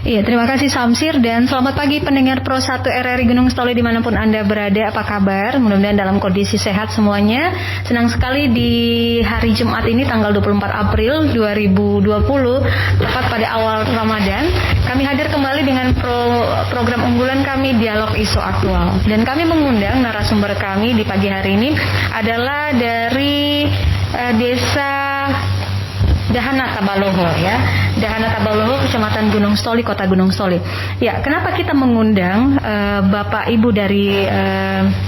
Iya, terima kasih Samsir dan selamat pagi pendengar Pro 1 RRI Gunung Stoli dimanapun Anda berada. Apa kabar? Mudah-mudahan dalam kondisi sehat semuanya. Senang sekali di hari Jumat ini tanggal 24 April 2020 tepat pada awal Ramadan. Kami hadir kembali dengan program unggulan kami Dialog Isu Aktual. Dan kami mengundang narasumber kami di pagi hari ini adalah dari Desa Dahana Tabaloho ya. Dahana Tabaloho, Kecamatan Gunung Stoli, Kota Gunung Stoli. Ya, kenapa kita mengundang Bapak Ibu dari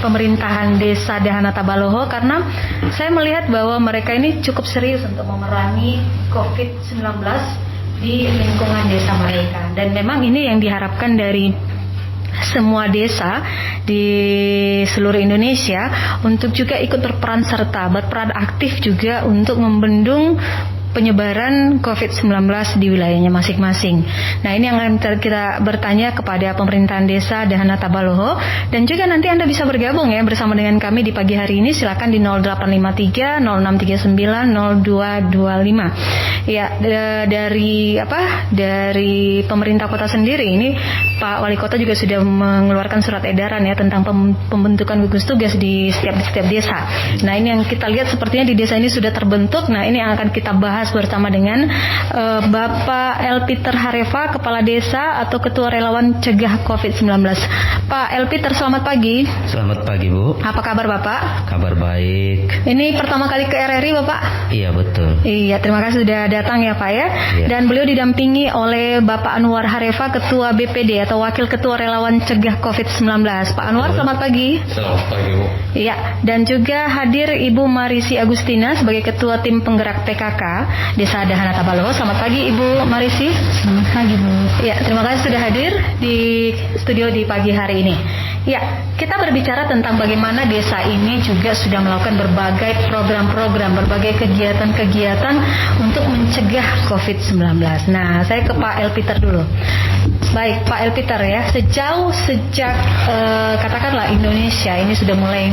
pemerintahan Desa Dahana Tabaloho? Karena saya melihat bahwa mereka ini cukup serius untuk memerangi COVID-19 di lingkungan desa mereka. Dan memang ini yang diharapkan dari semua desa di seluruh Indonesia untuk juga ikut berperan serta, berperan aktif juga untuk membendung penyebaran COVID-19 di wilayahnya masing-masing. Nah, ini yang akan kita bertanya kepada pemerintahan desa Dahana Tabaloho, dan juga nanti Anda bisa bergabung ya bersama dengan kami di pagi hari ini. Silakan di 0853 0639 0225. Ya, dari pemerintah kota sendiri ini Pak Wali Kota juga sudah mengeluarkan surat edaran ya tentang pembentukan gugus tugas di setiap desa. Nah, ini yang kita lihat sepertinya di desa ini sudah terbentuk. Nah, ini yang akan kita bahas bersama dengan Bapak El Peter Harefa, Kepala Desa atau Ketua Relawan Cegah COVID-19. Pak El Peter, selamat pagi. Selamat pagi, Bu. Apa kabar Bapak? Kabar baik. Ini pertama kali ke RRI Bapak? Iya, betul. Iya, terima kasih sudah datang ya Pak ya. Iya. Dan beliau didampingi oleh Bapak Anwar Harefa, Ketua BPD atau Wakil Ketua Relawan Cegah COVID-19. Pak Anwar, selamat pagi. Selamat pagi, Bu. Iya, dan juga hadir Ibu Marisi Agustina sebagai Ketua Tim Penggerak PKK Desa Dahana Tabaloho. Selamat pagi Ibu Marisi. Selamat pagi, Bu. Ya, terima kasih sudah hadir di studio di pagi hari ini. Ya, kita berbicara tentang bagaimana desa ini juga sudah melakukan berbagai program-program, berbagai kegiatan-kegiatan untuk mencegah COVID-19. Nah, saya ke Pak El Peter dulu. Baik, Pak El Peter ya, sejak katakanlah Indonesia ini sudah mulai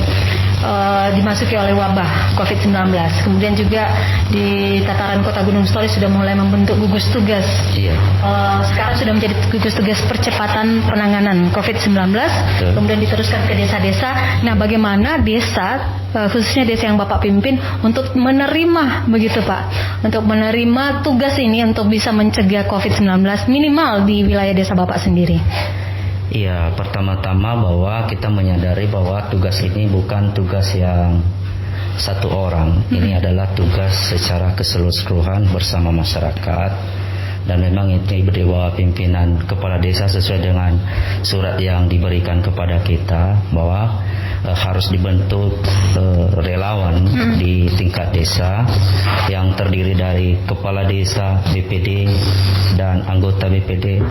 dimasuki oleh wabah COVID-19. Kemudian juga di tataran Kota Gunung Stoli sudah mulai membentuk gugus tugas. Iya. Sekarang sudah menjadi gugus tugas percepatan penanganan COVID-19. Kemudian diteruskan ke desa-desa. Nah, bagaimana desa, khususnya desa yang Bapak pimpin, untuk menerima begitu Pak, untuk menerima tugas ini untuk bisa mencegah COVID-19 minimal di wilayah desa Bapak sendiri? Iya, pertama-tama bahwa kita menyadari bahwa tugas ini bukan tugas yang satu orang. Ini adalah tugas secara keseluruhan bersama masyarakat. Dan memang ini berdua pimpinan kepala desa sesuai dengan surat yang diberikan kepada kita bahwa harus dibentuk relawan di tingkat desa yang terdiri dari kepala desa, BPD, dan anggota BPD,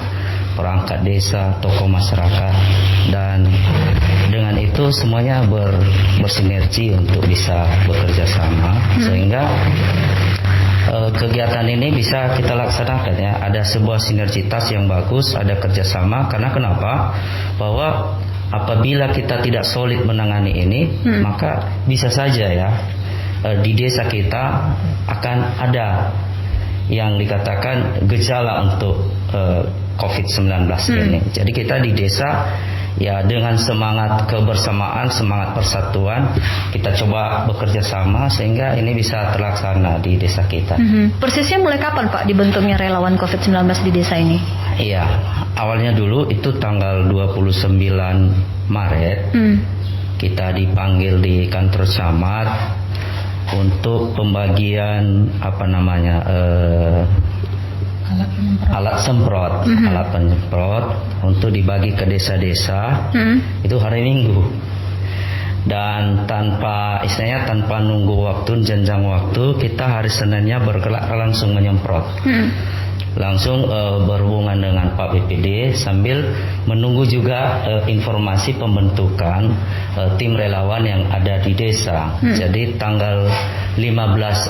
perangkat desa, tokoh masyarakat, dan dengan itu semuanya bersinergi untuk bisa bekerja sama sehingga kegiatan ini bisa kita laksanakan ya. Ada sebuah sinergitas yang bagus, ada kerjasama. Karena kenapa? Bahwa apabila kita tidak solid menangani ini, maka bisa saja ya di desa kita akan ada yang dikatakan gejala untuk COVID-19 ini. Jadi kita di desa ya dengan semangat kebersamaan, semangat persatuan, kita coba bekerja sama sehingga ini bisa terlaksana di desa kita. Persisnya mulai kapan Pak dibentuknya relawan COVID-19 di desa ini? Iya, awalnya dulu itu tanggal 29 Maret kita dipanggil di kantor camat untuk pembagian alat semprot, alat penyemprot untuk dibagi ke desa-desa. Itu hari Minggu. Dan tanpa nunggu waktu, jenjang waktu, kita hari Seninnya bergerak langsung menyemprot. Langsung berhubungan dengan Pak BPD sambil menunggu juga informasi pembentukan tim relawan yang ada di desa. Jadi tanggal 15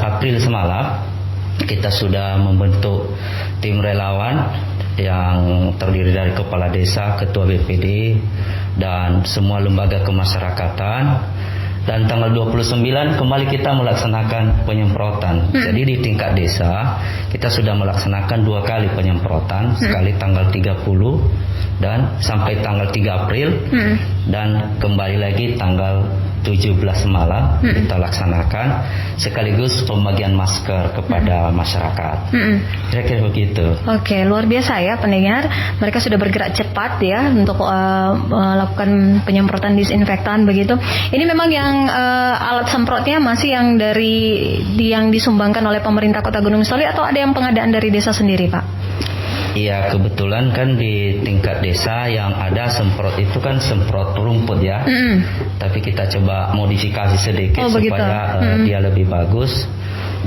April semalam kita sudah membentuk tim relawan yang terdiri dari kepala desa, ketua BPD, dan semua lembaga kemasyarakatan Dan tanggal 29 kembali kita melaksanakan penyemprotan. Jadi di tingkat desa kita sudah melaksanakan 2 kali penyemprotan, sekali tanggal 30 dan sampai tanggal 3 April dan kembali lagi tanggal 17 malam kita laksanakan, sekaligus pembagian masker kepada masyarakat. Kira-kira begitu. Oke, luar biasa ya pendengar. Mereka sudah bergerak cepat ya untuk melakukan penyemprotan disinfektan begitu. Ini memang yang alat semprotnya masih yang yang disumbangkan oleh pemerintah Kota Gunung Sitoli atau ada yang pengadaan dari desa sendiri, Pak? Iya, kebetulan kan di tingkat desa yang ada semprot itu kan semprot rumput ya. Tapi kita coba modifikasi sedikit supaya dia lebih bagus.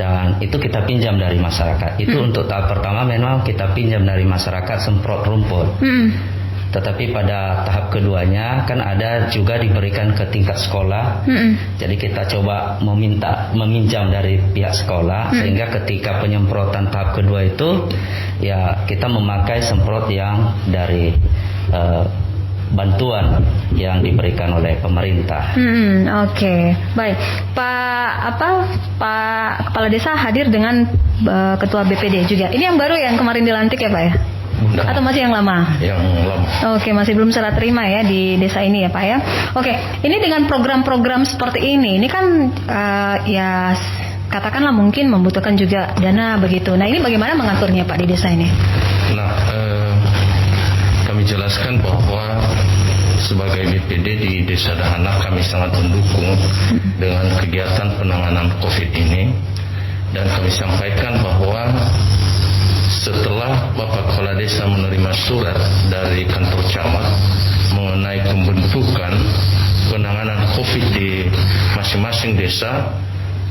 Dan itu kita pinjam dari masyarakat. Itu untuk tahap pertama memang kita pinjam dari masyarakat semprot rumput. Tetapi pada tahap keduanya kan ada juga diberikan ke tingkat sekolah. Jadi kita coba meminjam dari pihak sekolah sehingga ketika penyemprotan tahap kedua itu ya kita memakai semprot yang dari bantuan yang diberikan oleh pemerintah. Oke. Baik. Pak Kepala Desa hadir dengan Ketua BPD juga. Ini yang baru yang kemarin dilantik ya, Pak ya? Atau masih yang lama? Yang lama. Oke, masih belum serah terima ya di desa ini ya Pak ya. Oke, ini dengan program-program seperti ini kan ya katakanlah mungkin membutuhkan juga dana begitu. Nah ini bagaimana mengaturnya Pak di desa ini? Nah, kami jelaskan bahwa sebagai BPD di Desa Dahana kami sangat mendukung dengan kegiatan penanganan COVID ini, dan kami sampaikan bahwa setelah Bapak Kepala Desa menerima surat dari kantor camat mengenai pembentukan penanganan COVID di masing-masing desa,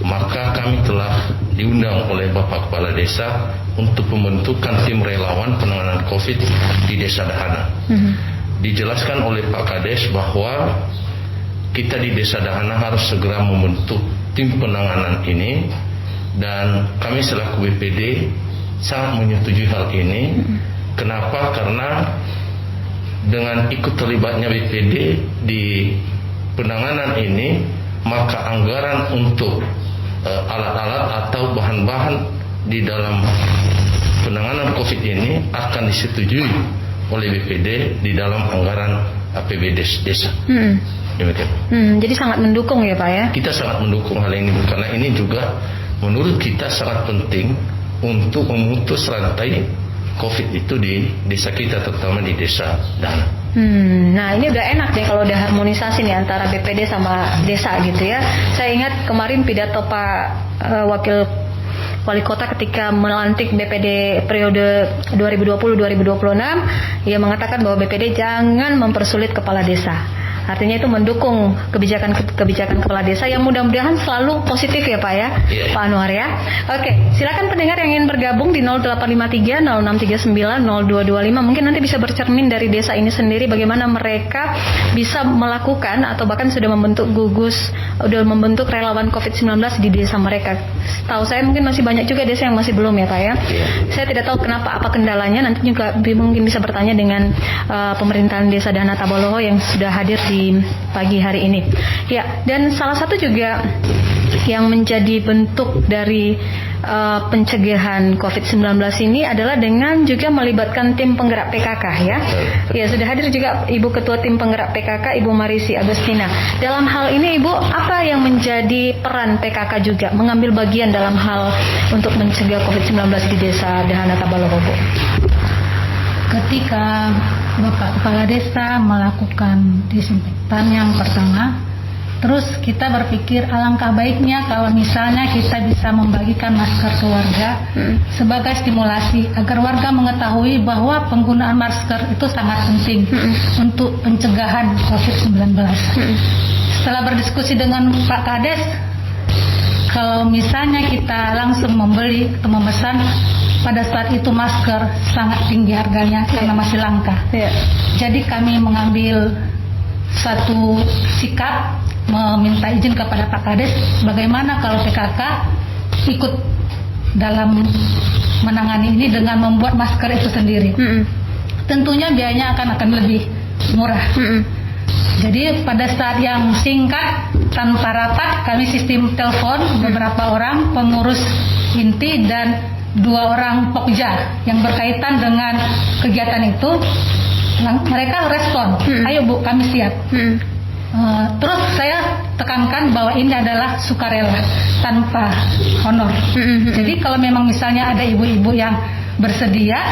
maka kami telah diundang oleh Bapak Kepala Desa untuk pembentukan tim relawan penanganan COVID di Desa Dahana. Dijelaskan oleh Pak Kades bahwa kita di Desa Dahana harus segera membentuk tim penanganan ini, dan kami selaku BPD sangat menyetujui hal ini. Kenapa? Karena dengan ikut terlibatnya BPD di penanganan ini, maka anggaran untuk alat-alat atau bahan-bahan di dalam penanganan COVID ini akan disetujui oleh BPD di dalam anggaran APBD desa. Demikian. Jadi sangat mendukung ya Pak ya? Kita sangat mendukung hal ini karena ini juga menurut kita sangat penting untuk memutus rantai COVID itu di desa kita, terutama di Desa Dahana. Nah ini udah enak nih kalau udah harmonisasi nih antara BPD sama desa gitu ya. Saya ingat kemarin pidato Pak Wakil Wali Kota ketika melantik BPD periode 2020-2026, ia mengatakan bahwa BPD jangan mempersulit kepala desa. Artinya itu mendukung kebijakan kepala desa yang mudah-mudahan selalu positif ya Pak ya, Pak Anwar ya. Oke, silakan pendengar yang ingin bergabung di 0853 0639 0225. Mungkin nanti bisa bercermin dari desa ini sendiri bagaimana mereka bisa melakukan atau bahkan sudah membentuk gugus, sudah membentuk relawan COVID-19 di desa mereka. Tahu saya mungkin masih banyak juga desa yang masih belum ya Pak ya. Saya tidak tahu kenapa, apa kendalanya. Nanti juga mungkin bisa bertanya dengan pemerintahan Desa Dahana Tabaloho yang sudah hadir di pagi hari ini. Ya, dan salah satu juga yang menjadi bentuk dari pencegahan COVID-19 ini adalah dengan juga melibatkan tim penggerak PKK ya. Ya, sudah hadir juga Ibu Ketua Tim Penggerak PKK Ibu Marisi Agustina. Dalam hal ini Ibu, apa yang menjadi peran PKK juga mengambil bagian dalam hal untuk mencegah COVID-19 di Desa Dahana Tabaloho, Bu? Ketika Bapak Kepala Desa melakukan disinfektan yang pertama, terus kita berpikir alangkah baiknya kalau misalnya kita bisa membagikan masker ke warga sebagai stimulasi agar warga mengetahui bahwa penggunaan masker itu sangat penting untuk pencegahan COVID-19. Setelah berdiskusi dengan Pak Kades, kalau misalnya kita langsung membeli atau memesan, pada saat itu masker sangat tinggi harganya karena masih langka. Jadi kami mengambil satu sikap meminta izin kepada Pak Kades, bagaimana kalau PKK ikut dalam menangani ini dengan membuat masker itu sendiri. Tentunya biayanya akan lebih murah. Jadi pada saat yang singkat tanpa rapat, kami sistem telepon beberapa orang pengurus inti dan 2 orang pokja yang berkaitan dengan kegiatan itu. Mereka respon, ayo Bu, kami siap. Terus saya tekankan bahwa ini adalah sukarela tanpa honor. Jadi kalau memang misalnya ada ibu-ibu yang bersedia,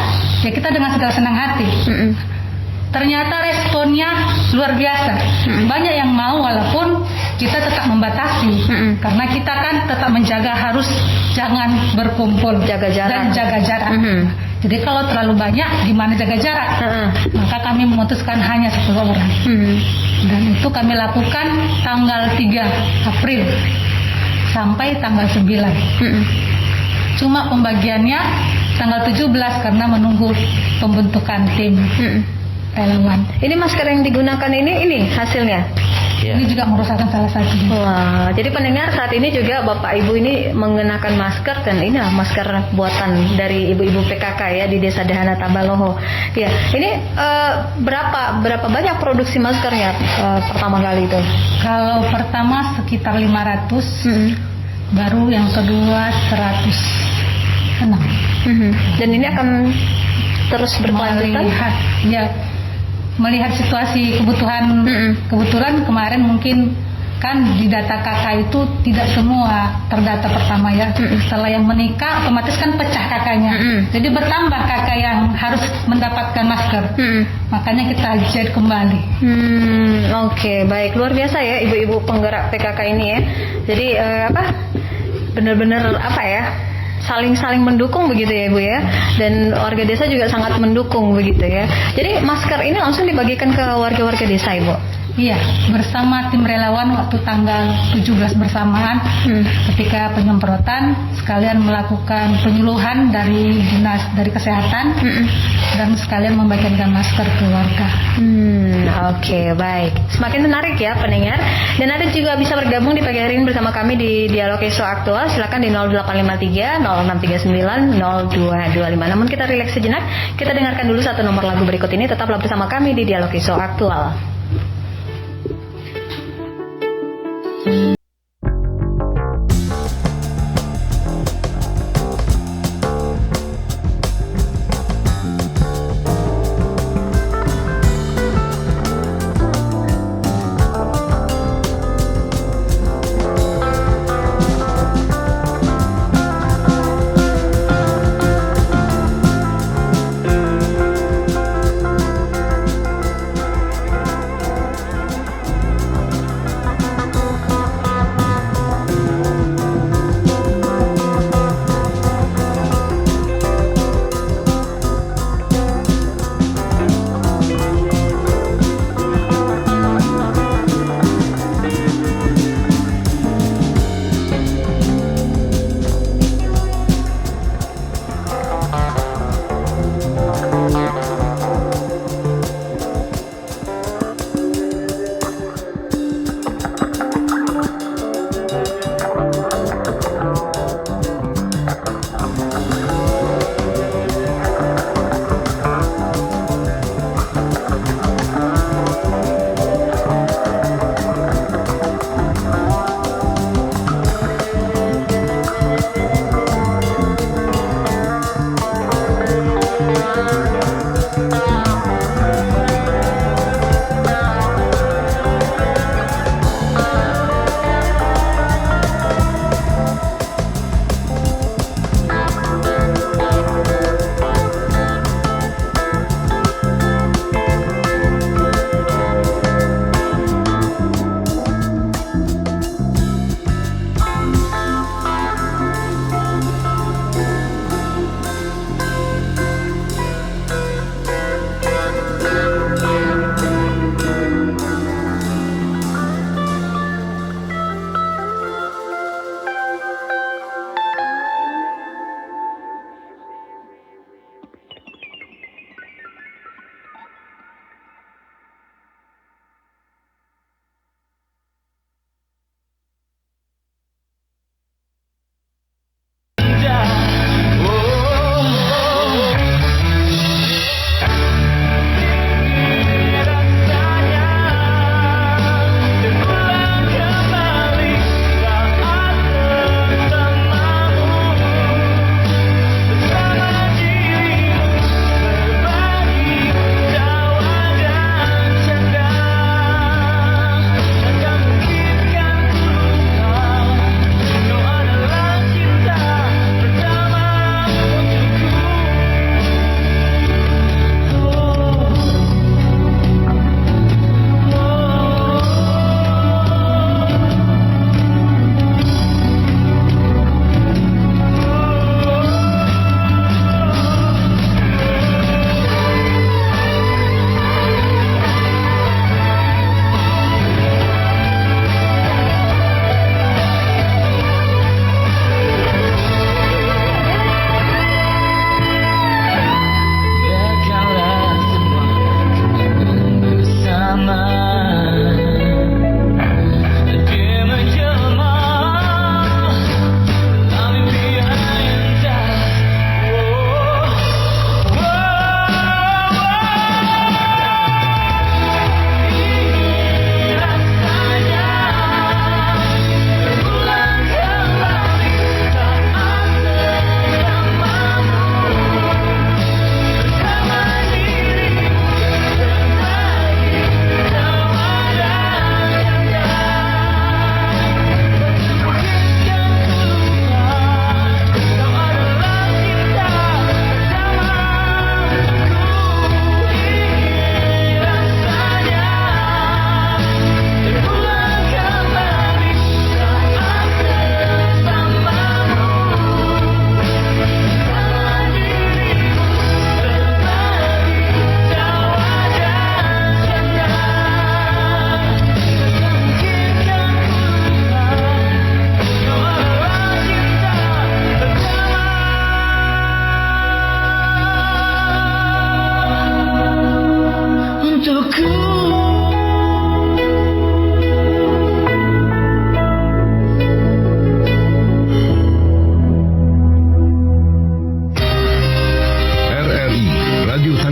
ya kita dengan segala senang hati. Ternyata responnya luar biasa. Banyak yang mau, walaupun kita tetap membatasi, karena kita kan tetap menjaga, harus jangan berkumpul, Jaga jarak. dan jaga jarak. Jadi kalau terlalu banyak, gimana jaga jarak? Maka kami memutuskan hanya 10 orang. Dan itu kami lakukan tanggal 3 April sampai tanggal 9. Cuma pembagiannya tanggal 17 karena menunggu pembentukan tim relawan. Ini masker yang digunakan ini hasilnya. Ya. Ini juga merupakan salah satu. Wah, jadi pendengar saat ini juga Bapak Ibu ini mengenakan masker, dan ini masker buatan dari ibu-ibu PKK ya di Desa Dahana Tabaloho. Ya, ini berapa banyak produksi maskernya pertama kali itu? Kalau pertama sekitar 500, baru yang kedua 106. Dan ini akan terus berkelanjutan? Melihat situasi kebutuhan. Kebetulan kemarin mungkin kan di data kakak itu tidak semua terdata pertama ya. Setelah yang menikah otomatis kan pecah kakaknya. Jadi bertambah kakak yang harus mendapatkan masker. Makanya kita jahit kembali. Oke, baik, luar biasa ya ibu-ibu penggerak PKK ini ya. Jadi benar-benar saling mendukung begitu ya Ibu ya, dan warga desa juga sangat mendukung begitu ya. Jadi masker ini langsung dibagikan ke warga-warga desa Ibu? Iya, bersama tim relawan waktu tanggal 17 bersamaan ketika penyemprotan, sekalian melakukan penyuluhan dari dinas dari kesehatan dan sekalian membagikan masker ke warga. Oke, baik. Semakin menarik ya pendengar. Dan Anda juga bisa bergabung di pagi hari ini bersama kami di Dialog Isu Aktual. Silakan di 0853 0639 0225. Namun kita rileks sejenak. Kita dengarkan dulu satu nomor lagu berikut ini. Tetaplah bersama kami di Dialog Isu Aktual.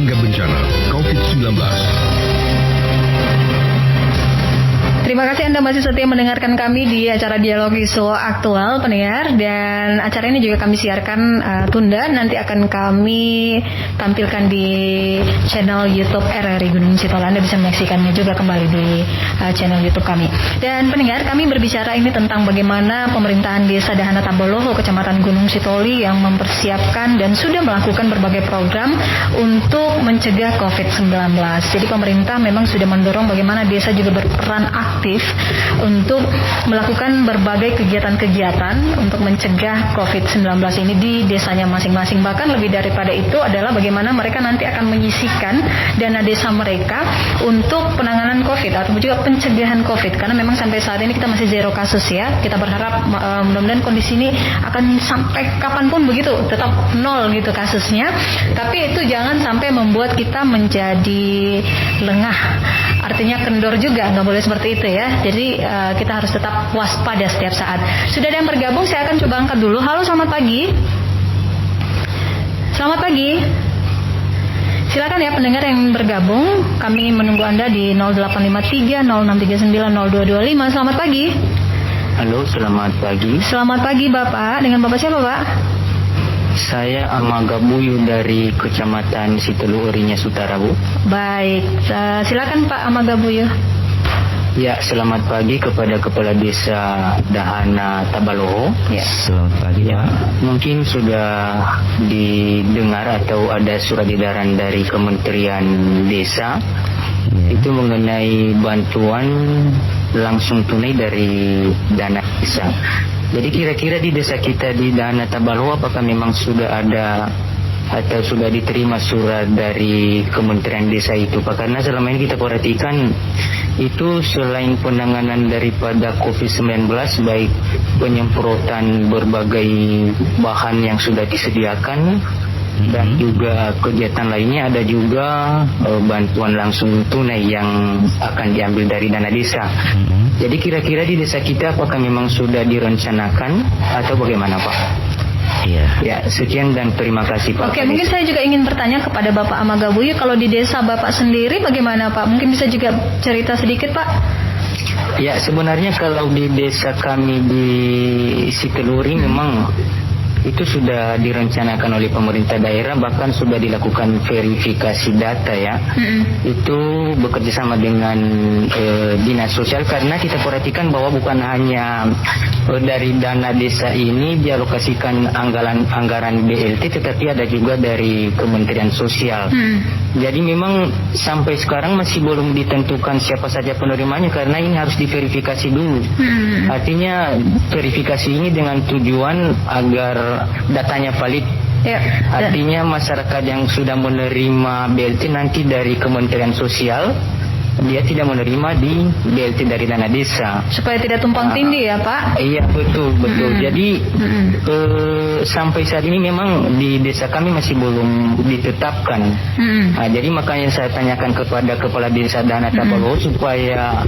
Tangga Bencana COVID-19. Terima kasih Anda masih setia mendengarkan kami di acara Dialog Isu Aktual, pendengar. Dan acara ini juga kami siarkan tunda. Nanti akan kami tampilkan di channel YouTube RRI Gunung Sitoli. Anda bisa menyaksikannya juga kembali di channel YouTube kami. Dan pendengar, kami berbicara ini tentang bagaimana pemerintahan Desa Dahana Tabaloho, Kecamatan Gunung Sitoli yang mempersiapkan dan sudah melakukan berbagai program untuk mencegah COVID-19. Jadi pemerintah memang sudah mendorong bagaimana desa juga berperan aktif untuk melakukan berbagai kegiatan-kegiatan untuk mencegah COVID-19 ini di desanya masing-masing. Bahkan lebih daripada itu adalah bagaimana mereka nanti akan menyisihkan dana desa mereka untuk penanganan COVID atau juga pencegahan COVID. Karena memang sampai saat ini kita masih zero kasus ya. Kita berharap mudah-mudahan kondisi ini akan sampai kapanpun begitu tetap nol gitu kasusnya. Tapi itu jangan sampai membuat kita menjadi lengah. Artinya kendor juga, nggak boleh seperti itu ya. Jadi kita harus tetap waspada setiap saat. Sudah ada yang bergabung, saya akan coba angkat dulu. Halo, selamat pagi. Selamat pagi. Silakan ya pendengar yang bergabung. Kami menunggu Anda di 0853 0639 0225. Selamat pagi. Halo, selamat pagi. Selamat pagi Bapak. Dengan Bapak siapa Pak? Saya Amaga Buyu dari Kecamatan Sitelu Orinya Utara, Bu. Baik, silakan Pak Amaga Buyu. Ya, selamat pagi kepada Kepala Desa Dahana Tabaloho. Ya. Selamat pagi Ya, Pak. mungkin sudah didengar atau ada surat edaran dari Kementerian Desa itu mengenai bantuan langsung tunai dari dana desa. Jadi kira-kira di desa kita di Dahana Tabaloho apakah memang sudah ada atau sudah diterima surat dari Kementerian Desa itu Pak? Karena selama ini kita perhatikan itu selain penanganan daripada COVID-19 baik penyemprotan berbagai bahan yang sudah disediakan dan juga kegiatan lainnya, ada juga bantuan langsung tunai yang akan diambil dari dana desa. Jadi kira-kira di desa kita apakah memang sudah direncanakan atau bagaimana Pak? Iya. Ya, sekian dan terima kasih Pak. Oke, mungkin saya juga ingin bertanya kepada Bapak Amaga Buyu, kalau di desa Bapak sendiri bagaimana Pak? Mungkin bisa juga cerita sedikit Pak? Ya, sebenarnya kalau di desa kami di Siteluri memang itu sudah direncanakan oleh pemerintah daerah, bahkan sudah dilakukan verifikasi data ya. Itu bekerja sama dengan dinas sosial, karena kita perhatikan bahwa bukan hanya dari dana desa ini dialokasikan anggaran BLT, tetapi ada juga dari Kementerian Sosial. Jadi memang sampai sekarang masih belum ditentukan siapa saja penerimanya, karena ini harus diverifikasi dulu. Artinya verifikasi ini dengan tujuan agar datanya valid. Ya. Artinya masyarakat yang sudah menerima BLT nanti dari Kementerian Sosial, dia tidak menerima di BLT dari dana desa. Supaya tidak tumpang tindih ya Pak? Iya, betul. Jadi sampai saat ini memang di desa kami masih belum ditetapkan. Jadi makanya saya tanyakan kepada Kepala Desa Dahana Tabaloho supaya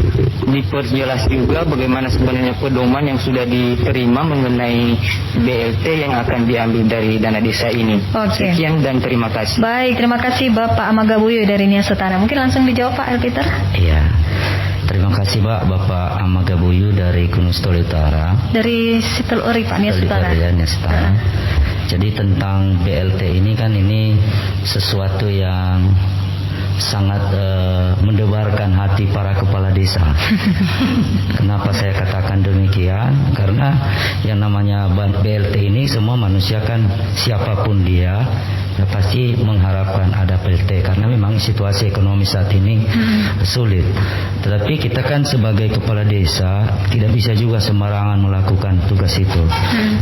diperjelas juga bagaimana sebenarnya pedoman yang sudah diterima mengenai BLT yang akan diambil dari dana desa ini. Oke. Sekian dan terima kasih. Baik, terima kasih Bapak Amaga Buyu dari Nia Setara. Mungkin langsung dijawab Pak Elviter. Iya. Terima kasih Bapak Amaga Buyu dari Gunung Sitoli Utara. Dari Siteluri Pak, Nia Setara. Jadi tentang BLT ini kan ini sesuatu yang sangat mendebarkan hati para kepala desa. Kenapa saya katakan demikian? Karena yang namanya BLT ini semua manusia kan, siapapun dia pasti mengharapkan ada BLT karena memang situasi ekonomi saat ini sulit. Tetapi kita kan sebagai kepala desa tidak bisa juga sembarangan melakukan tugas itu.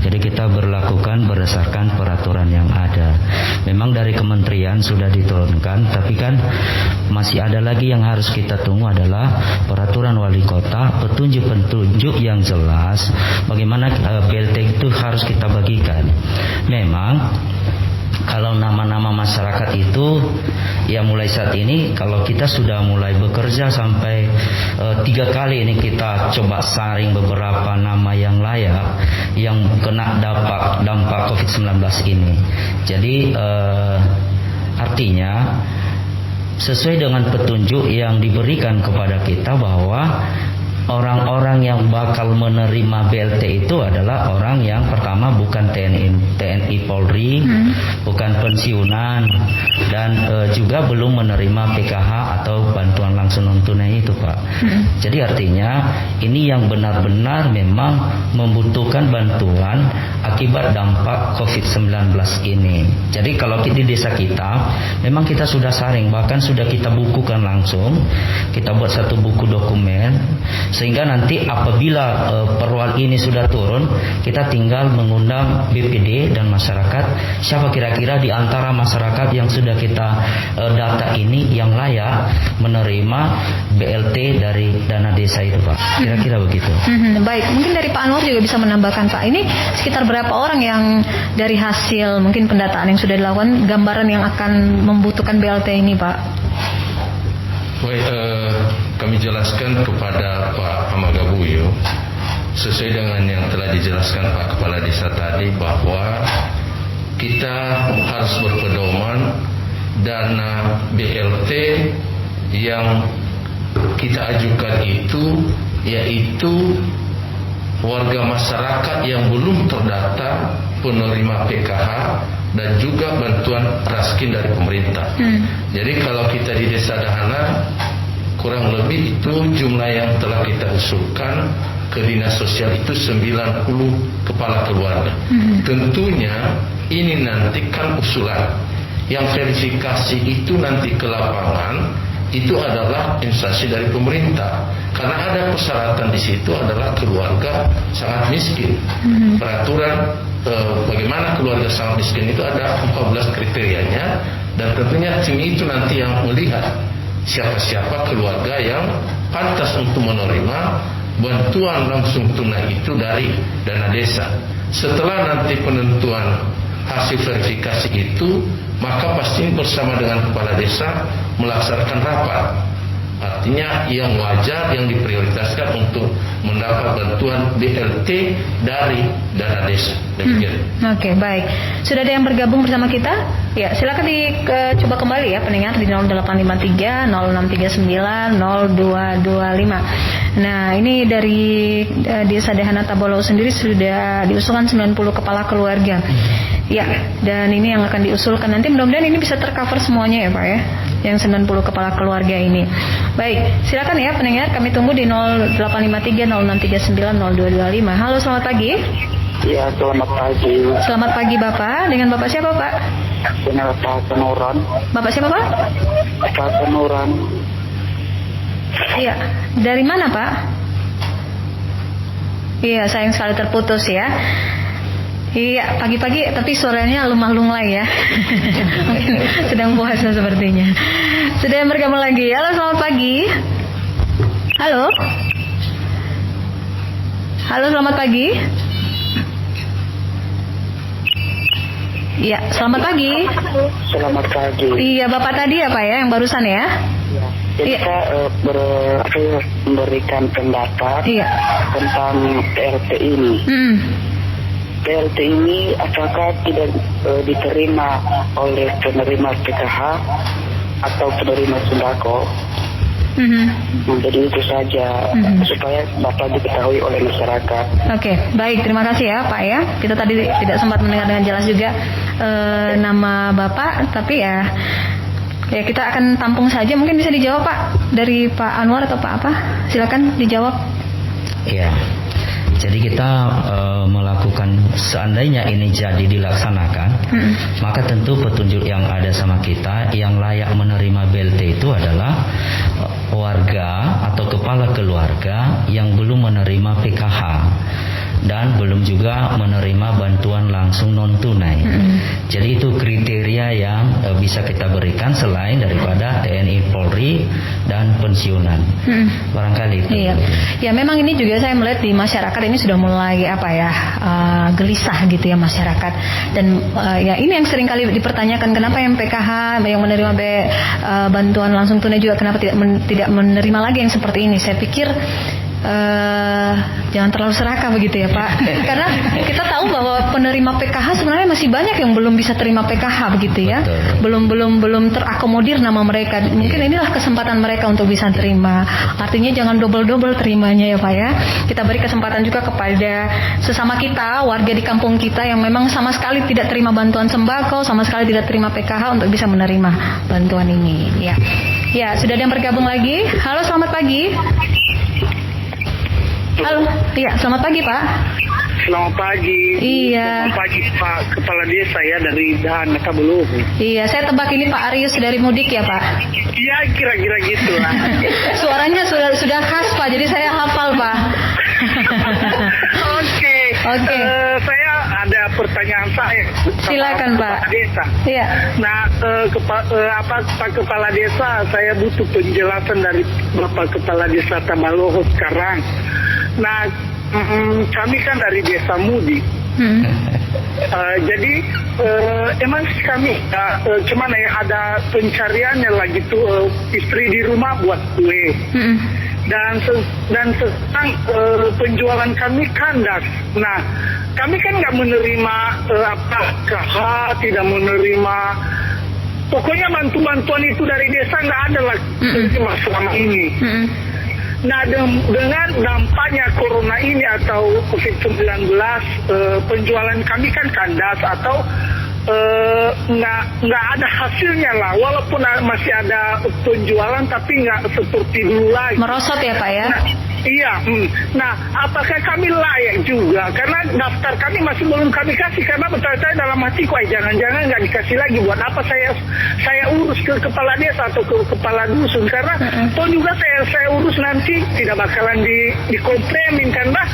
Jadi kita berlakukan berdasarkan peraturan yang ada. Memang dari kementerian sudah diturunkan, tapi kan masih ada lagi yang harus kita tunggu adalah peraturan wali kota, petunjuk-petunjuk yang jelas bagaimana BLT itu harus kita bagikan. Memang kalau nama-nama masyarakat itu ya mulai saat ini kalau kita sudah mulai bekerja sampai 3 kali ini kita coba saring beberapa nama yang layak yang kena dampak COVID-19 ini. Jadi artinya sesuai dengan petunjuk yang diberikan kepada kita bahwa orang-orang yang bakal menerima BLT itu adalah orang yang pertama bukan TNI Polri, bukan pensiunan, dan juga belum menerima PKH atau bantuan langsung non tunai itu, Pak. Jadi artinya ini yang benar-benar memang membutuhkan bantuan akibat dampak COVID-19 ini. Jadi kalau di desa kita memang kita sudah saring, bahkan sudah kita bukukan langsung, kita buat satu buku dokumen, sehingga nanti apabila perluan ini sudah turun, kita tinggal mengundang BPD dan masyarakat, siapa kira-kira di antara masyarakat yang sudah kita data ini yang layak menerima BLT dari dana desa itu, Pak. Kira-kira begitu. Baik, mungkin dari Pak Anwar juga bisa menambahkan, Pak, ini sekitar berapa orang yang dari hasil mungkin pendataan yang sudah dilakukan, gambaran yang akan membutuhkan BLT ini, Pak? Baik, kami jelaskan kepada Pak Amagabuyo sesuai dengan yang telah dijelaskan Pak Kepala Desa tadi, bahwa kita harus berpedoman dana BLT yang kita ajukan itu yaitu warga masyarakat yang belum terdata penerima PKH dan juga bantuan raskin dari pemerintah. Jadi kalau kita di Desa Dahana, kurang lebih itu jumlah yang telah kita usulkan ke Dinas Sosial itu 90 kepala keluarga. Tentunya ini nanti kan usulan. Yang verifikasi itu nanti ke lapangan itu adalah instansi dari pemerintah. Karena ada persyaratan di situ adalah keluarga sangat miskin. Peraturan bagaimana keluarga sangat miskin itu ada 14 kriterianya, dan tentunya tim itu nanti yang melihat siapa-siapa keluarga yang pantas untuk menerima bantuan langsung tunai itu dari dana desa. Setelah nanti penentuan hasil verifikasi itu, maka pasti bersama dengan kepala desa melaksanakan rapat. Artinya yang wajar, yang diprioritaskan untuk mendapat bantuan BLT dari dana desa. Oke, baik. Sudah ada yang bergabung bersama kita? Ya, silakan coba kembali ya pendengar di 0853 0639 0225. Nah, ini dari Desa Dahana Tabolou sendiri sudah diusulkan 90 kepala keluarga. Ya, dan ini yang akan diusulkan nanti, mudah-mudahan ini bisa tercover semuanya ya, Pak ya, yang 90 kepala keluarga ini. Baik, silakan ya pendengar, kami tunggu di 0853 0639 0225. Halo, selamat pagi. Ya, selamat pagi. Selamat pagi Bapak. Dengan Bapak siapa, Pak? Dengan Pak Penuran. Bapak siapa, Pak? Pak Penuran. Iya, dari mana, Pak? Iya, sayang sekali terputus ya. Iya, pagi-pagi tapi suaranya lemah lunglai ya. Mungkin sedang puasa sepertinya. Sudah yang bergabung lagi. Halo, selamat pagi. Halo. Halo, selamat pagi. Iya, selamat pagi. Selamat pagi. Iya, Bapak tadi ya, Pak ya, yang barusan ya? Jadi saya memberikan pendapat tentang PLT ini. PLT ini apakah tidak diterima oleh penerima PKH atau penerima sembako? Jadi itu saja supaya Bapak diketahui oleh masyarakat. Oke, baik, terima kasih ya Pak ya. Kita tadi tidak sempat mendengar dengan jelas juga nama Bapak, tapi ya kita akan tampung saja. Mungkin bisa dijawab Pak dari Pak Anwar atau Pak apa? Silakan dijawab. Iya. Jadi kita melakukan, seandainya ini jadi dilaksanakan, maka tentu petunjuk yang ada sama kita yang layak menerima BLT itu adalah warga atau kepala keluarga yang belum menerima PKH dan belum juga menerima bantuan langsung non tunai. Jadi itu kriteria yang bisa kita berikan selain daripada TNI Polri dan pensiunan. Barangkali itu. Iya. Ya memang ini juga saya melihat di masyarakat ini sudah mulai gelisah gitu ya masyarakat. Dan ya ini yang sering kali dipertanyakan, kenapa yang PKH yang menerima bantuan langsung tunai juga kenapa tidak menerima lagi yang seperti ini. Saya pikir jangan terlalu serakah begitu ya Pak. Karena kita tahu bahwa penerima PKH sebenarnya masih banyak yang belum bisa terima PKH begitu ya. Belum terakomodir nama mereka. Mungkin inilah kesempatan mereka untuk bisa terima. Artinya jangan double terimanya ya Pak ya. Kita beri kesempatan juga kepada sesama kita, warga di kampung kita yang memang sama sekali tidak terima bantuan sembako, sama sekali tidak terima PKH untuk bisa menerima bantuan ini ya. Ya, sudah ada yang bergabung lagi. Halo, selamat pagi. Halo, iya, selamat pagi Pak. Selamat pagi. Iya. Selamat pagi Pak Kepala Desa ya dari Dana Kabelung. Iya, saya tebak ini Pak Arius dari mudik ya Pak. Iya, kira-kira gitu lah. Suaranya sudah khas Pak, jadi saya hafal Pak. Oke. Saya ada pertanyaan saya. Silakan Pak. Kepala Desa. Iya. Nah, Pak Kepala Desa, saya butuh penjelasan dari Bapak Kepala Desa Tamaloho sekarang. Nah, kami kan dari Desa Mudik. Jadi emang kami cuman ya ada pencariannya lagi tuh istri di rumah buat kue. Dan sekarang penjualan kami kandas. Nah, kami kan nggak menerima KH, tidak menerima. Pokoknya bantuan itu dari desa nggak ada lagi selama ini. Nah, dengan dampaknya corona ini atau COVID-19, penjualan kami kan kandas atau nggak ada hasilnya lah. Walaupun masih ada penjualan, tapi nggak seperti dulu lagi. Merosot ya Pak ya? Nah, iya. Nah, apakah kami layak juga? Karena daftar kami masih belum kami kasih. Karena bertanya-tanya dalam hatiku, jangan-jangan nggak dikasih lagi. Buat apa saya urus ke kepala desa atau ke kepala dusun? Karena toh juga saya urus nanti tidak bakalan dikomplainin. Karena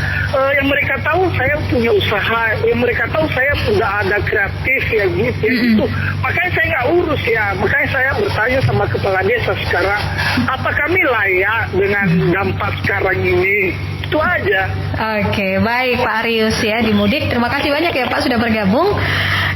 yang mereka tahu saya punya usaha, yang mereka tahu saya sudah ada kreatif ya gitu. Makanya saya nggak urus ya. Makanya saya bertanya sama kepala desa sekarang, apa kami layak dengan dampak sekarang ini? Itu aja. Oke, baik Pak Arius ya di Mudik. Terima kasih banyak ya Pak sudah bergabung.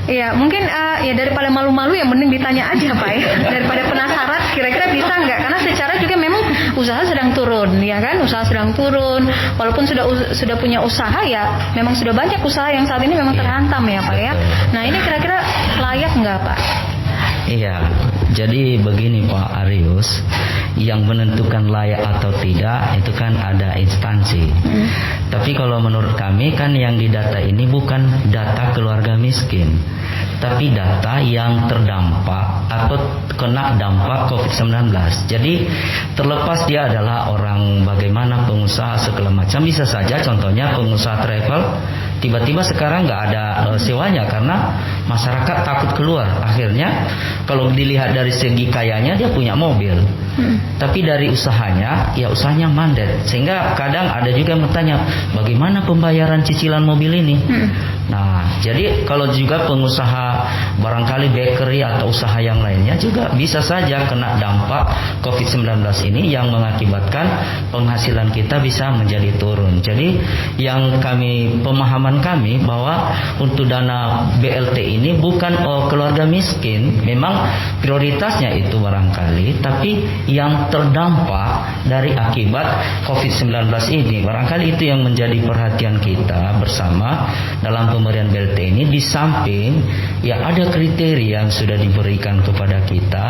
Ya mungkin ya daripada malu-malu yang mending ditanya aja Pak ya. Daripada penasaran kira-kira bisa nggak? Karena secara juga memang usaha sedang turun ya kan. Usaha sedang turun. Walaupun sudah punya usaha ya memang sudah banyak usaha yang saat ini memang terhantam ya Pak ya. Nah ini kira-kira layak nggak Pak? Iya, jadi begini Pak Arius, yang menentukan layak atau tidak itu kan ada instansi. Tapi kalau menurut kami kan yang didata ini bukan data keluarga miskin, tapi data yang terdampak atau kena dampak COVID-19. Jadi terlepas dia adalah orang bagaimana pengusaha segala macam, bisa saja contohnya pengusaha travel tiba-tiba sekarang nggak ada sewanya karena masyarakat takut keluar. Akhirnya kalau dilihat dari segi kayanya dia punya mobil, tapi dari usahanya ya usahanya mandet, sehingga kadang ada juga yang bertanya bagaimana pembayaran cicilan mobil ini. Nah, jadi kalau juga pengusaha barangkali bakery atau usaha yang lainnya juga bisa saja kena dampak COVID-19 ini yang mengakibatkan penghasilan kita bisa menjadi turun. Jadi yang pemahaman kami bahwa untuk dana BLT ini bukan keluarga miskin, memang prioritasnya itu barangkali, tapi yang terdampak dari akibat COVID-19 ini barangkali itu yang menjadi perhatian kita bersama dalam pemberian BLT ini. Di samping ya ada kriteria yang sudah diberikan kepada kita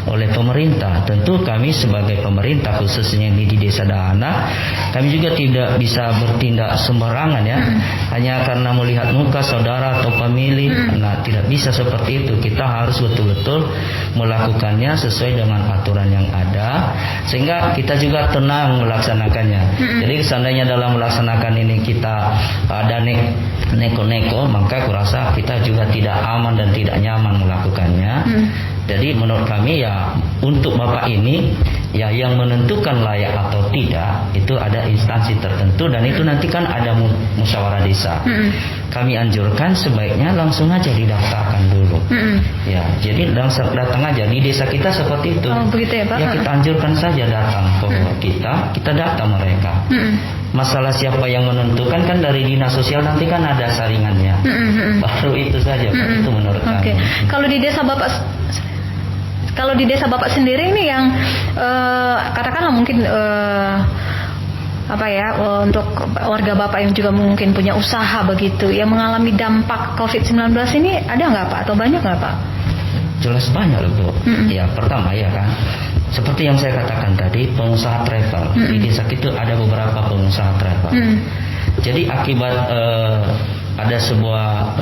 oleh pemerintah. Tentu kami sebagai pemerintah khususnya ini di Desa Dahana, kami juga tidak bisa bertindak sembarangan ya, hanya karena melihat muka saudara atau famili. Nah, tidak bisa seperti itu. Kita harus betul-betul melakukannya sesuai dengan aturan yang ada, sehingga kita juga tenang melaksanakannya. Jadi seandainya dalam melaksanakan ini kita ada neko-neko, maka kurasa kita juga tidak aman dan tidak nyaman melakukannya. Jadi menurut kami ya untuk Bapak ini ya yang menentukan layak atau tidak itu ada instansi tertentu, dan itu nanti kan ada musyawarah desa. Kami anjurkan sebaiknya langsung aja didaftarkan dulu. Ya, jadi datang aja di desa kita seperti itu. Oh, begitu ya Pak? Ya kita anjurkan saja datang ke kita data mereka. Masalah siapa yang menentukan kan dari dinas sosial nanti kan ada saringannya. Baru itu saja Pak, itu menurut kami. Kalau di desa Bapak sendiri ini yang katakanlah mungkin untuk warga Bapak yang juga mungkin punya usaha begitu yang mengalami dampak COVID-19 ini ada nggak Pak atau banyak nggak Pak? Jelas banyak loh Bu. Ya pertama ya kan, seperti yang saya katakan tadi, pengusaha travel di desa itu ada beberapa pengusaha travel. Jadi akibat ada sebuah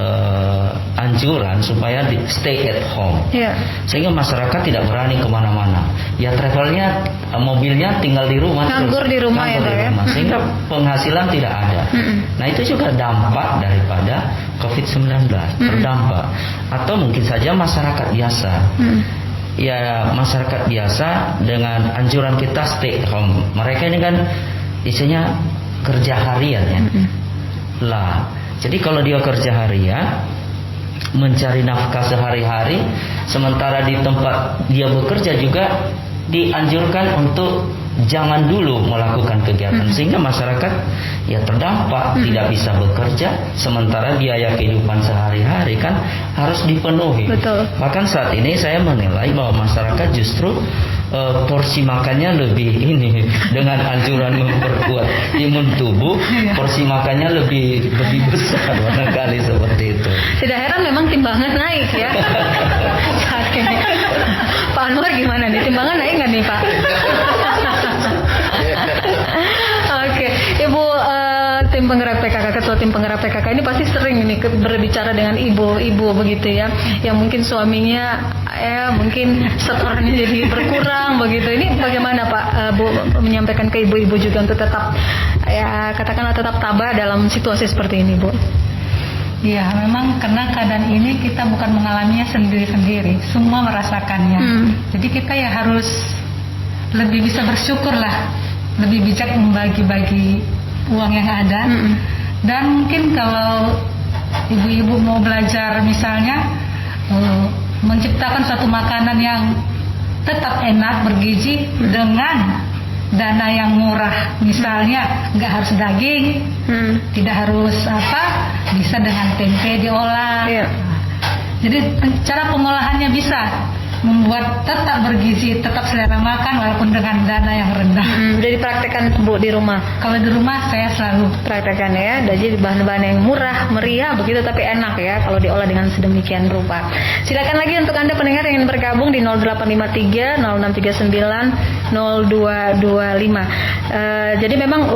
anjuran supaya stay at home, sehingga masyarakat tidak berani kemana-mana. Ya travelnya, mobilnya tinggal di rumah, nganggur di rumah ya, sehingga penghasilan tidak ada. Nah itu juga dampak daripada COVID-19 terdampak. Atau mungkin saja masyarakat biasa. Ya masyarakat biasa dengan anjuran kita stay at home. Mereka ini kan isinya kerja harian ya. Lah, jadi kalau dia kerja harian mencari nafkah sehari-hari, sementara di tempat dia bekerja juga dianjurkan untuk jangan dulu melakukan kegiatan, sehingga masyarakat ya terdampak, tidak bisa bekerja, sementara biaya kehidupan sehari-hari kan harus dipenuhi. Betul. Bahkan saat ini saya menilai bahwa masyarakat justru porsi makannya lebih ini, dengan anjuran memperkuat imun tubuh, porsi makannya lebih besar barangkali seperti itu. Tidak heran memang timbangan naik ya. Saat ini. Pak Anwar gimana nih, timbangan naik nggak nih Pak? Oke, Ibu tim penggerak PKK, ketua tim penggerak PKK ini pasti sering ini berbicara dengan ibu-ibu begitu ya, yang mungkin suaminya mungkin setorannya jadi berkurang begitu. Ini bagaimana Pak Bu menyampaikan ke ibu-ibu juga untuk tetap katakanlah tetap tabah dalam situasi seperti ini Bu? Ya, memang karena keadaan ini kita bukan mengalaminya sendiri-sendiri, semua merasakannya. Jadi kita ya harus lebih bisa bersyukur lah, lebih bijak membagi-bagi uang yang ada. Dan mungkin kalau ibu-ibu mau belajar misalnya menciptakan suatu makanan yang tetap enak, bergizi dengan dana yang murah, misalnya nggak harus daging, tidak harus bisa dengan tempe diolah. Jadi cara pengolahannya bisa membuat tetap bergizi, tetap selera makan walaupun dengan dana yang rendah. Udah dipraktekkan Bu di rumah? Kalau di rumah saya selalu praktekkan ya. Jadi bahan-bahan yang murah, meriah begitu tapi enak ya kalau diolah dengan sedemikian rupa. Silakan lagi untuk Anda pendengar yang ingin bergabung di 0853 0639 0225. Jadi memang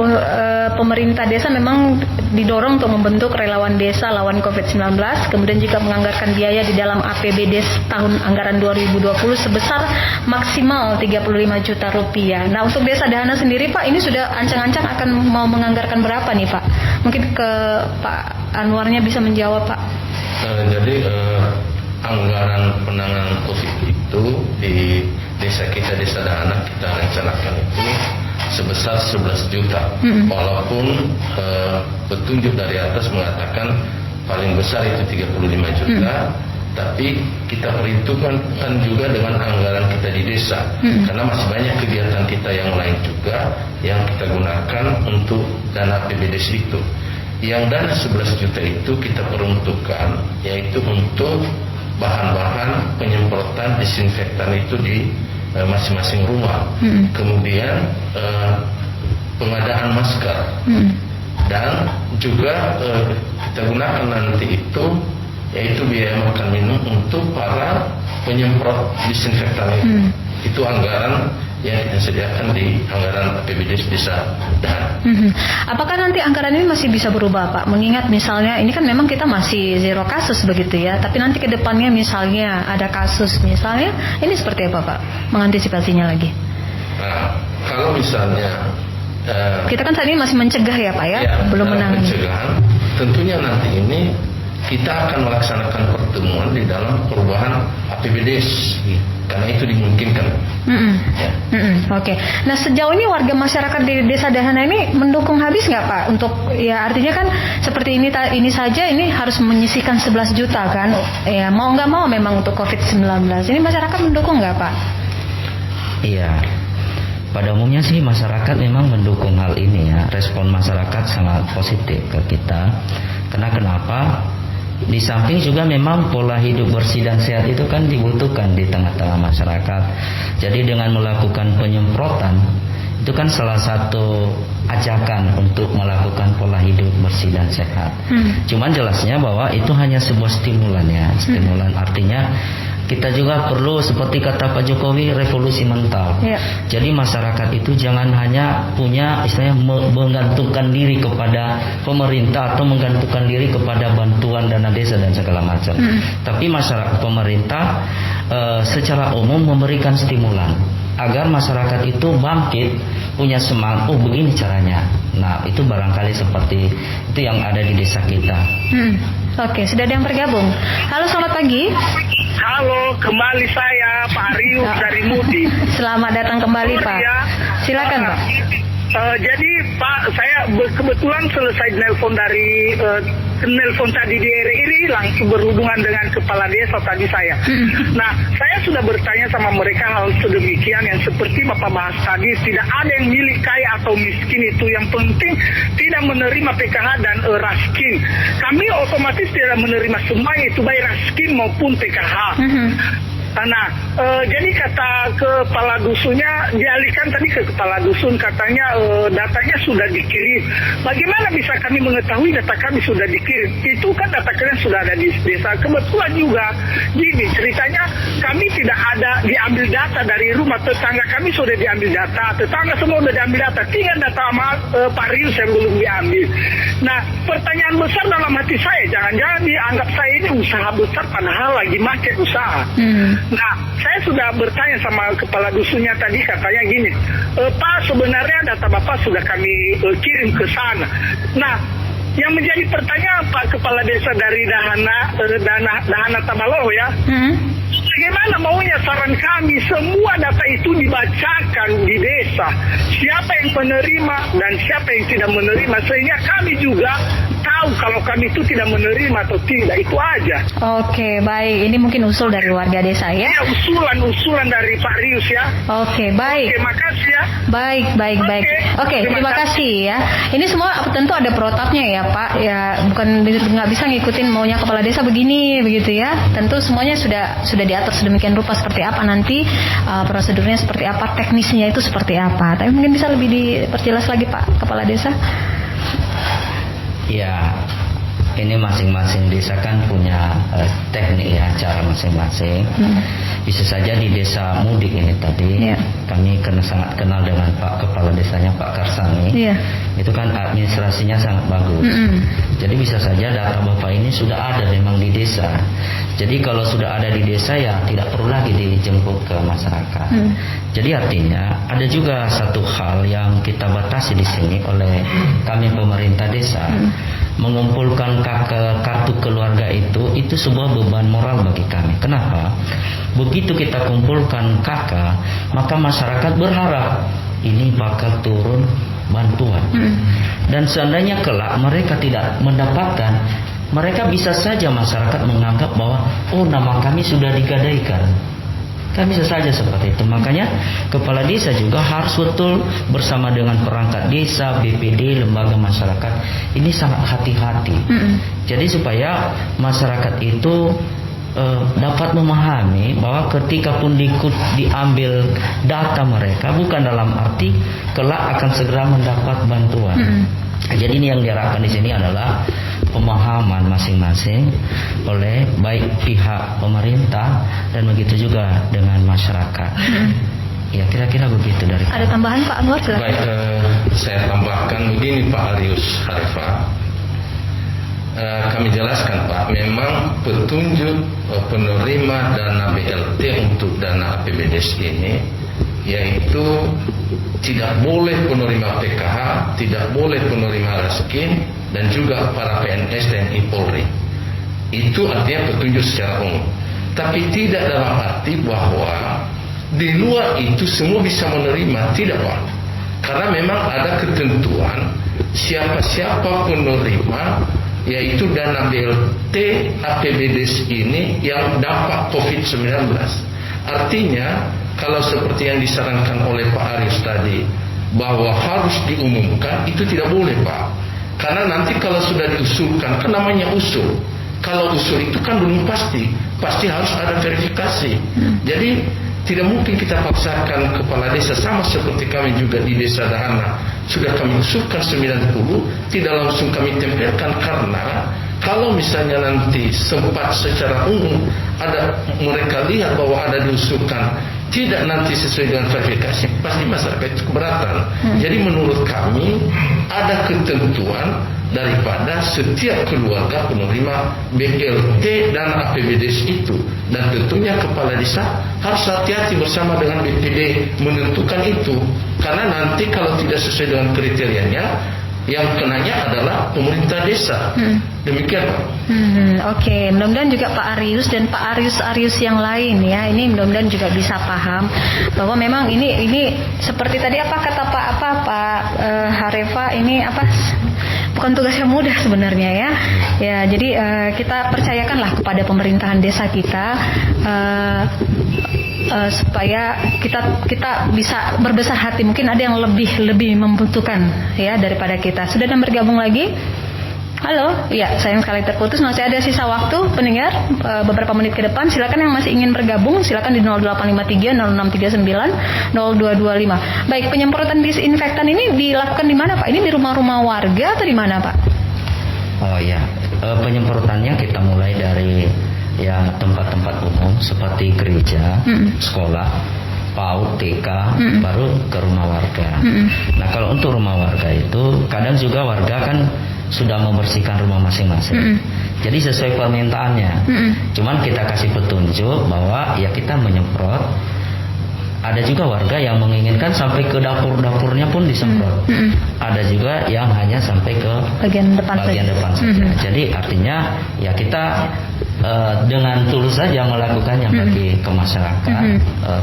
pemerintah desa memang didorong untuk membentuk relawan desa lawan COVID-19, kemudian juga menganggarkan biaya di dalam APBD tahun anggaran 2020 sebesar maksimal 35 juta rupiah. Nah untuk Desa Dahana sendiri Pak, ini sudah ancang-ancang akan mau menganggarkan berapa nih Pak? Mungkin ke Pak Anwarnya bisa menjawab Pak. Jadi anggaran penanganan COVID itu di desa kita, Desa Dahana, kita rencanakan itu sebesar 11 juta. Walaupun petunjuk dari atas mengatakan paling besar itu 35 juta, tapi kita perhitungkan juga dengan anggaran kita di desa, karena masih banyak kegiatan kita yang lain juga yang kita gunakan untuk dana APBD itu. Yang dana 11 juta itu kita peruntukkan yaitu untuk bahan-bahan penyemprotan disinfektan itu di masing-masing rumah. Kemudian pengadaan masker, dan juga kita gunakan nanti itu yaitu biaya makan minum untuk para penyemprot disinfektan itu. Itu anggaran yang kita sediakan di anggaran APBD Desa Dahana. Apakah nanti anggaran ini masih bisa berubah Pak? Mengingat misalnya ini kan memang kita masih zero kasus begitu ya, tapi nanti ke depannya misalnya ada kasus misalnya, ini seperti apa Pak mengantisipasinya lagi? Nah, kalau misalnya kita kan saat ini masih mencegah ya Pak ya, belum menangani. Pencegahan, tentunya nanti ini kita akan melaksanakan pertemuan di dalam perubahan APBD karena itu dimungkinkan. Oke. Nah sejauh ini warga masyarakat di Desa Dahana ini mendukung habis nggak Pak? Untuk ya artinya kan seperti ini saja ini harus menyisihkan 11 juta kan? Ya mau nggak mau memang untuk COVID-19. Ini masyarakat mendukung nggak Pak? Iya. Pada umumnya sih masyarakat memang mendukung hal ini ya. Respon masyarakat sangat positif ke kita. Karena kenapa? Di samping juga memang pola hidup bersih dan sehat itu kan dibutuhkan di tengah-tengah masyarakat. Jadi dengan melakukan penyemprotan Itu kan salah satu ajakan untuk melakukan pola hidup bersih dan sehat. Cuman jelasnya bahwa itu hanya sebuah stimulan ya. Stimulan artinya kita juga perlu, seperti kata Pak Jokowi, revolusi mental. Jadi masyarakat itu jangan hanya punya istilahnya menggantungkan diri kepada pemerintah atau menggantungkan diri kepada bantuan dana desa dan segala macam. Tapi masyarakat, pemerintah secara umum memberikan stimulan agar masyarakat itu bangkit, punya semangat, oh begini caranya. Nah itu barangkali seperti itu yang ada di desa kita. Oke, sudah ada yang bergabung. Halo, selamat pagi. Halo, kembali saya Pak Rius dari Mudi. Selamat datang kembali Pak. Silakan Pak. Jadi Pak, saya kebetulan selesai nelpon dari nelpon tadi di RRI, langsung berhubungan dengan kepala desa tadi saya. Nah, saya sudah bertanya sama mereka hal sedemikian yang seperti Bapak bahas tadi, tidak ada yang milik kaya atau miskin itu, yang penting tidak menerima PKH dan raskin. Kami otomatis tidak menerima semua itu, baik raskin maupun PKH. Nah, jadi kata kepala dusunnya, dialihkan tadi ke kepala dusun, katanya datanya sudah dikirim. Bagaimana bisa kami mengetahui data kami sudah dikirim? Itu kan data kalian sudah ada di desa. Kebetulan juga gini ceritanya, kami tidak ada diambil data dari rumah tetangga, kami sudah diambil data, tetangga semua sudah diambil data, tinggal data Pak Rius yang belum diambil. Nah, pertanyaan besar dalam hati saya, jangan-jangan dianggap saya ini usaha besar padahal lagi make usaha. Nah, saya sudah bertanya sama kepala dusunnya tadi, katanya gini, Pak, sebenarnya data Bapak sudah kami kirim ke sana. Nah, yang menjadi pertanyaan Pak Kepala Desa dari Dahana Tabaloho ya, bagaimana maunya saran kami, semua data itu dibacakan di desa, siapa yang menerima dan siapa yang tidak menerima, sehingga kami juga tahu kalau kami itu tidak menerima atau tidak, itu aja. Oke, baik, ini mungkin usul dari warga desa ya? Ya, usulan dari Pak Rius ya. Oke, baik. Oke, makasih ya. Baik. Oke, terima kasih ya. Ini semua tentu ada protapnya ya Pak, ya bukan nggak bisa ngikutin maunya kepala desa begini begitu ya. Tentu semuanya sudah diatur sedemikian rupa seperti apa nanti prosedurnya seperti apa, teknisnya itu seperti apa. Tapi mungkin bisa lebih diperjelas lagi Pak Kepala Desa. Ya, ini masing-masing desa kan punya teknik ya, cara masing-masing. Bisa saja di desa Mudik ini tadi, kami sangat kenal dengan Pak Kepala Desanya, Pak Karsani. Itu kan administrasinya sangat bagus. Jadi bisa saja data Bapak ini sudah ada memang di desa. Jadi kalau sudah ada di desa ya tidak perlu lagi dijemput ke masyarakat. Jadi artinya ada juga satu hal yang kita batasi di sini oleh kami pemerintah desa. Mengumpulkan kartu keluarga itu sebuah beban moral bagi kami. Kenapa? Begitu kita kumpulkan KK, maka masyarakat berharap ini bakal turun bantuan. Dan seandainya kelak mereka tidak mendapatkan, mereka bisa saja masyarakat menganggap bahwa oh nama kami sudah digadaikan. Kan bisa saja seperti itu. Makanya kepala desa juga harus betul bersama dengan perangkat desa, BPD, lembaga masyarakat ini sangat hati-hati. Jadi supaya masyarakat itu dapat memahami bahwa ketika pun diambil data mereka bukan dalam arti kelak akan segera mendapat bantuan. Jadi ini yang diharapkan di sini adalah pemahaman masing-masing oleh baik pihak pemerintah dan begitu juga dengan masyarakat. Ya kira-kira begitu dari Ada tambahan Pak Anwar? Silakan. Baik, saya tambahkan begini Pak Arius Harifa. Kami jelaskan Pak, memang petunjuk penerima dana BLT untuk dana APBDes ini yaitu tidak boleh penerima PKH, tidak boleh penerima raskin, dan juga para PNS TNI Polri. Itu artinya petunjuk secara umum. Tapi tidak dalam arti bahwa di luar itu semua bisa menerima, tidak Pak. Karena memang ada ketentuan siapa-siapa penerima yaitu dana BLT APBDes ini yang dampak COVID-19. Artinya kalau seperti yang disarankan oleh Pak Arius tadi bahwa harus diumumkan, itu tidak boleh Pak. Karena nanti kalau sudah diusulkan, kan namanya usul. Kalau usul itu kan belum pasti harus ada verifikasi. Jadi Tidak mungkin kita paksakan kepala desa, sama seperti kami juga di Desa Dahana. Sudah kami usulkan 90, tidak langsung kami tempelkan, karena kalau misalnya nanti sempat secara umum ada mereka lihat bahwa ada diusulkan tidak nanti sesuai dengan klarifikasi, pasti masyarakat itu keberatan. Jadi menurut kami ada ketentuan daripada setiap keluarga penerima BLT dan APBDes itu, dan tentunya kepala desa harus hati-hati bersama dengan BPD menentukan itu, karena nanti kalau tidak sesuai dengan kriterianya, yang kenanya adalah pemerintah desa. Demikian Pak. Oke, mudah-mudahan juga Pak Arius dan Pak Arius yang lain ya, ini mudah-mudahan juga bisa paham bahwa memang ini seperti tadi apa kata Pak Harefa, ini bukan tugas yang mudah sebenarnya ya. Ya, jadi kita percayakanlah kepada pemerintahan desa kita supaya kita bisa berbesar hati. Mungkin ada yang lebih membutuhkan ya daripada kita. Sudah dan bergabung lagi? Halo, ya sayang sekali terputus. Masih ada sisa waktu pendengar beberapa menit ke depan. Silakan yang masih ingin bergabung, silakan di 0853 0639 0225. Baik, penyemprotan disinfektan ini dilakukan di mana Pak? Ini di rumah-rumah warga atau di mana Pak? Oh ya, penyemprotannya kita mulai dari ya tempat-tempat umum seperti gereja, sekolah, PAUD, TK, baru ke rumah warga. Nah kalau untuk rumah warga itu kadang juga warga kan sudah membersihkan rumah masing-masing. Jadi sesuai permintaannya. Cuman kita kasih petunjuk bahwa ya kita menyemprot. Ada juga warga yang menginginkan sampai ke dapur-dapurnya pun disemprot. Ada juga yang hanya sampai ke bagian depan saja. Jadi artinya ya kita dengan tulus saja melakukannya bagi ke masyarakat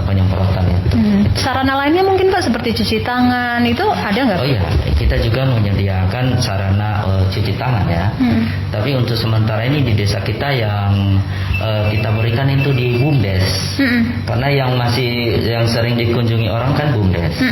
penyemprotan itu. Sarana lainnya mungkin Pak seperti cuci tangan itu ada nggak? Oh iya, kita juga menyediakan sarana cuci tangan ya. Tapi untuk sementara ini di desa kita yang kita berikan itu di BUMDes. Karena yang sering dikunjungi orang kan BUMDes.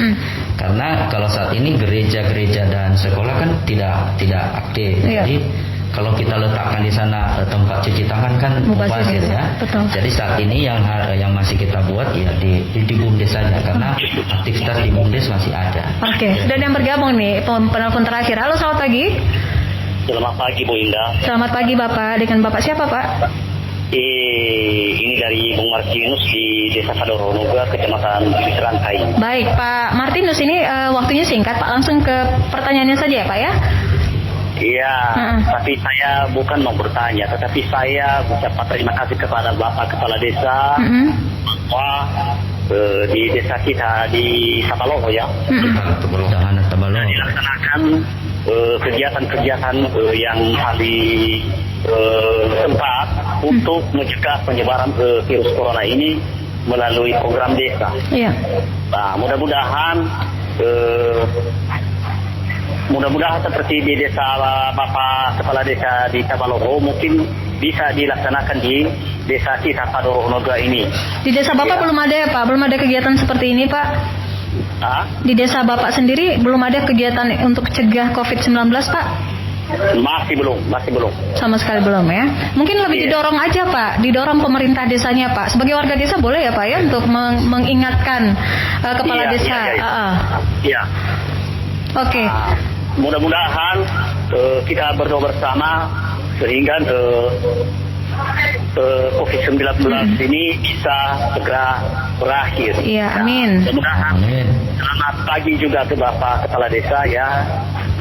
Karena kalau saat ini gereja-gereja dan sekolah kan tidak aktif. Jadi kalau kita letakkan di sana tempat cuci tangan kan mubazir ya. Betul. Jadi saat ini yang masih kita buat ya di BUMDes saja, karena aktivitas di BUMDes masih ada. Oke, sudah yang bergabung nih penelpon terakhir. Halo, selamat pagi. Selamat pagi Bu Indah. Selamat pagi Bapak. Dengan Bapak siapa Pak? Ini dari Bung Martinus di Desa Kadoronoga, Kecamatan Serangkai. Baik Pak Martinus, ini waktunya singkat Pak, langsung ke pertanyaannya saja ya Pak ya. Iya, tapi saya bukan mau bertanya, tetapi saya ucapkan terima kasih kepada Bapak Kepala Desa bahwa di desa kita di Tabaloho ya, dilaksanakan kegiatan-kegiatan yang hari tempat untuk mencegah penyebaran virus corona ini melalui program desa. Iya. Nah, mudah-mudahan seperti di desa Bapak Kepala Desa di Tabaloho mungkin bisa dilaksanakan di desa kita Kadoronoga ini. Di desa Bapak belum ada ya Pak? Belum ada kegiatan seperti ini Pak? Di desa Bapak sendiri belum ada kegiatan untuk cegah COVID-19 Pak? Masih belum. Sama sekali belum ya. Mungkin lebih didorong aja Pak, didorong pemerintah desanya Pak. Sebagai warga desa boleh ya Pak ya untuk mengingatkan kepala desa. Iya. Oke. Mudah-mudahan kita berdoa bersama sehingga COVID-19 ini bisa segera berakhir. Iya, amin. Mudah-mudahan. Selamat pagi juga ke Bapak Kepala Desa ya.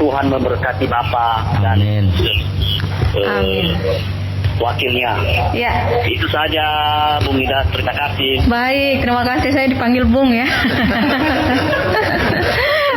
Tuhan memberkati Bapak dan wakilnya. Ya. Itu saja Bung Ida, terima kasih. Baik, terima kasih, saya dipanggil Bung ya.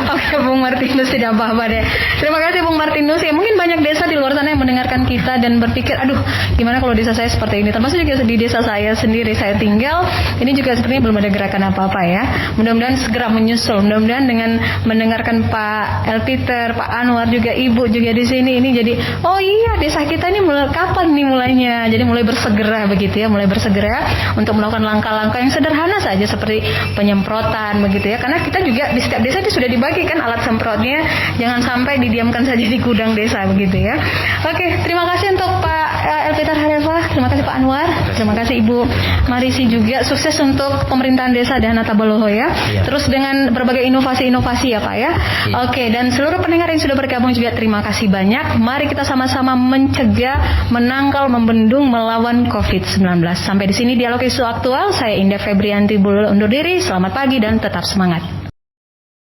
Oke Bung Martinus, tidak apa-apa deh. Terima kasih Bung Martinus. Ya mungkin banyak desa di luar sana yang mendengarkan kita dan berpikir, aduh gimana kalau desa saya seperti ini. Termasuk juga di desa saya sendiri, saya tinggal. Ini juga sepertinya belum ada gerakan apa-apa ya. Mudah-mudahan segera menyusul. Mudah-mudahan dengan mendengarkan Pak Elpiter, Pak Anwar juga Ibu juga di sini, ini jadi oh iya desa kita ini kapan nih mulainya. Jadi mulai bersegera begitu ya, mulai bersegera untuk melakukan langkah-langkah yang sederhana saja seperti penyemprotan begitu ya. Karena kita juga di setiap desa itu sudah dibagi kan alat tempat semprotnya jangan sampai didiamkan saja di gudang desa begitu ya. Oke, terima kasih untuk Pak Elpitar Hareva, terima kasih Pak Anwar, terima kasih Ibu Marisi juga. Sukses untuk pemerintahan desa Dahana Tabaloho ya. Terus dengan berbagai inovasi-inovasi ya Pak ya. Oke, dan seluruh pendengar yang sudah bergabung juga terima kasih banyak. Mari kita sama-sama mencegah, menangkal, membendung, melawan COVID-19. Sampai di sini dialog isu aktual. Saya Indah Febrianti undur diri. Selamat pagi dan tetap semangat.